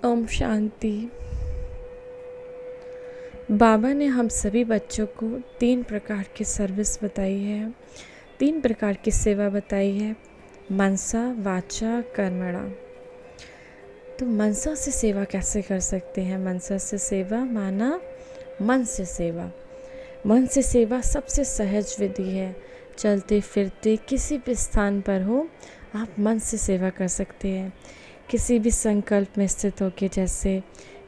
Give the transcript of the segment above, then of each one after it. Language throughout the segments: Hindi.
ओम शांति। बाबा ने हम सभी बच्चों को 3 प्रकार की सर्विस बताई है, 3 प्रकार की सेवा बताई है, मनसा, वाचा, कर्मणा। तो मनसा से सेवा कैसे कर सकते हैं? मनसा से सेवा माना मन से सेवा। मन से सेवा सबसे सहज विधि है। चलते फिरते किसी भी स्थान पर हो, आप मन से सेवा कर सकते हैं। किसी भी संकल्प में स्थित होकर, जैसे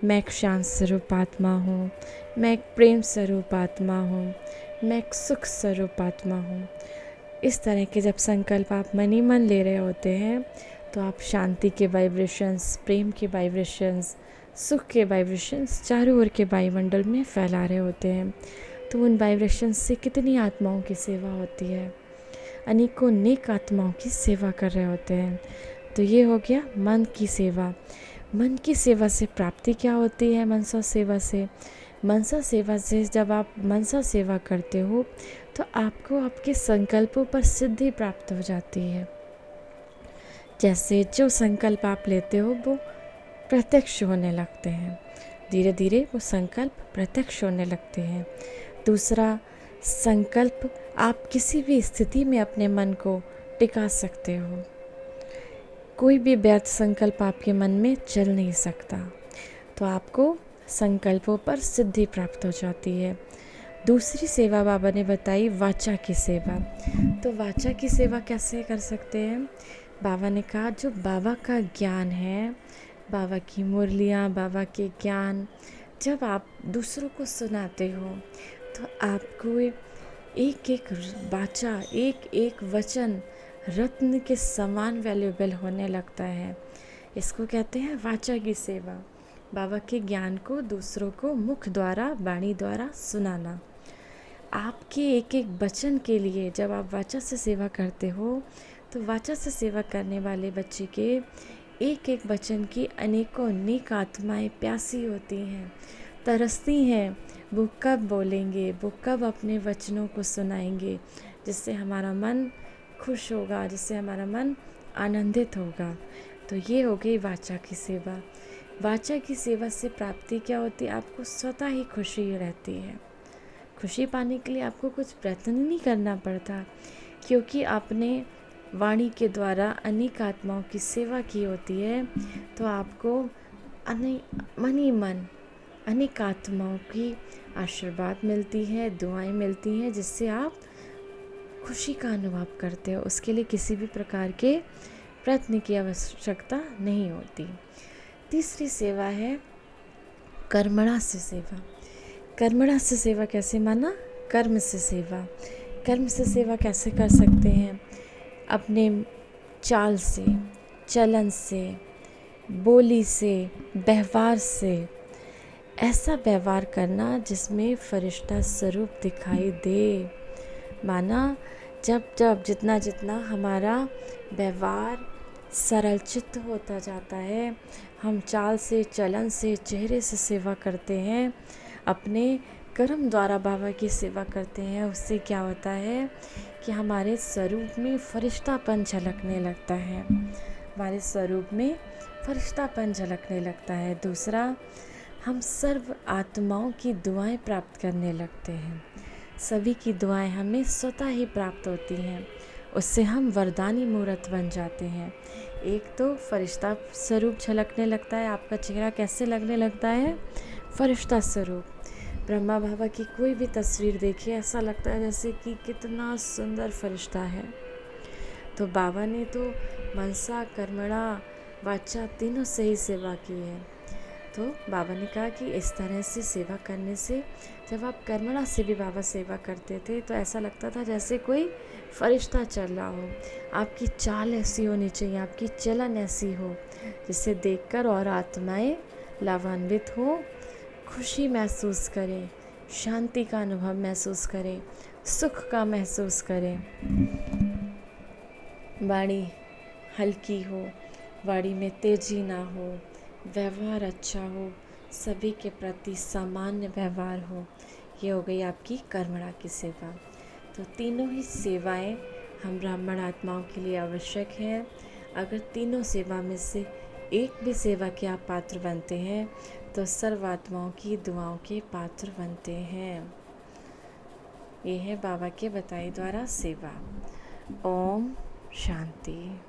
मैं एक शांत स्वरूप आत्मा हूँ, मैं एक प्रेम स्वरूप आत्मा हूँ, मैं एक सुख स्वरूप आत्मा हूँ। इस तरह के जब संकल्प आप मन ही मन ले रहे होते हैं, तो आप शांति के वाइब्रेशंस, प्रेम के वाइब्रेशंस, सुख के वाइब्रेशंस चारों ओर के वायुमंडल में फैला रहे होते हैं। तो उन वाइब्रेशंस से कितनी आत्माओं की सेवा होती है, अनेकों नेक आत्माओं की सेवा कर रहे होते हैं। तो ये हो गया मन की सेवा। मन की सेवा से प्राप्ति क्या होती है? मनसा सेवा से, मनसा सेवा से जब आप मनसा सेवा करते हो तो आपको आपके संकल्पों पर सिद्धि प्राप्त हो जाती है। जैसे जो संकल्प आप लेते हो वो प्रत्यक्ष होने लगते हैं, धीरे धीरे वो संकल्प प्रत्यक्ष होने लगते हैं। दूसरा संकल्प, आप किसी भी स्थिति में अपने मन को टिका सकते हो। कोई भी व्यर्थ संकल्प आपके मन में चल नहीं सकता, तो आपको संकल्पों पर सिद्धि प्राप्त हो जाती है। दूसरी सेवा बाबा ने बताई वाचा की सेवा। तो वाचा की सेवा कैसे कर सकते हैं? बाबा ने कहा जो बाबा का ज्ञान है, बाबा की मुरलियाँ, बाबा के ज्ञान जब आप दूसरों को सुनाते हो तो आपको एक एक वाचा, एक एक वचन रत्न के समान वैल्यूएबल होने लगता है। इसको कहते हैं वाचा की सेवा। बाबा के ज्ञान को दूसरों को मुख द्वारा, वाणी द्वारा सुनाना। आपके एक एक वचन के लिए जब आप वाचा से सेवा करते हो, तो वाचा से सेवा करने वाले बच्चे के एक एक वचन की अनेकों नेक आत्माएं प्यासी होती हैं, तरसती हैं। वो कब बोलेंगे, वो कब अपने वचनों को सुनाएंगे, जिससे हमारा मन खुश होगा, जिससे हमारा मन आनंदित होगा। तो ये हो गई वाचा की सेवा। वाचा की सेवा से प्राप्ति क्या होती है? आपको स्वतः ही खुशी रहती है। खुशी पाने के लिए आपको कुछ प्रयत्न नहीं करना पड़ता, क्योंकि आपने वाणी के द्वारा अनेक आत्माओं की सेवा की होती है। तो आपको मन ही मन अनेक आत्माओं की आशीर्वाद मिलती है, दुआएं मिलती हैं, जिससे आप खुशी का अनुभव करते हो। उसके लिए किसी भी प्रकार के प्रयत्न की आवश्यकता नहीं होती। तीसरी सेवा है कर्मणा से सेवा। कर्मणा से सेवा कैसे माना? कर्म से सेवा। कर्म से सेवा कैसे कर सकते हैं? अपने चाल से, चलन से, बोली से, व्यवहार से ऐसा व्यवहार करना जिसमें फरिश्ता स्वरूप दिखाई दे। माना जब जितना जितना हमारा व्यवहार सरल चित्त होता जाता है, हम चाल से, चलन से, चेहरे से सेवा करते हैं, अपने कर्म द्वारा बाबा की सेवा करते हैं, उससे क्या होता है कि हमारे स्वरूप में फरिश्तापन झलकने लगता है। हमारे स्वरूप में फरिश्तापन झलकने लगता है। दूसरा, हम सर्व आत्माओं की दुआएं प्राप्त करने लगते हैं। सभी की दुआएं हमें स्वतः ही प्राप्त होती हैं। उससे हम वरदानी मूर्त बन जाते हैं। एक तो फरिश्ता स्वरूप झलकने लगता है। आपका चेहरा कैसे लगने लगता है? फरिश्ता स्वरूप। ब्रह्मा बाबा की कोई भी तस्वीर देखिए, ऐसा लगता है जैसे कि कितना सुंदर फरिश्ता है। तो बाबा ने तो मनसा, कर्मणा, वाचा तीनों से ही सेवा की है। तो बाबा ने कहा कि इस तरह से सेवा करने से, जब आप कर्मणा से भी बाबा सेवा करते थे तो ऐसा लगता था जैसे कोई फरिश्ता चल रहा हो। आपकी चाल ऐसी होनी चाहिए, आपकी चलन ऐसी हो जिसे देखकर और आत्माएं लाभान्वित हो, खुशी महसूस करें, शांति का अनुभव महसूस करें, सुख का महसूस करें। वाणी हल्की हो, वाणी में तेजी ना हो, व्यवहार अच्छा हो, सभी के प्रति सामान्य व्यवहार हो। ये हो गई आपकी कर्मणा की सेवा। तो तीनों ही सेवाएं हम ब्राह्मण आत्माओं के लिए आवश्यक हैं। अगर तीनों सेवा में से एक भी सेवा के आप पात्र बनते हैं तो सर्वात्माओं की दुआओं के पात्र बनते हैं। ये है बाबा के बताए द्वारा सेवा। ओम शांति।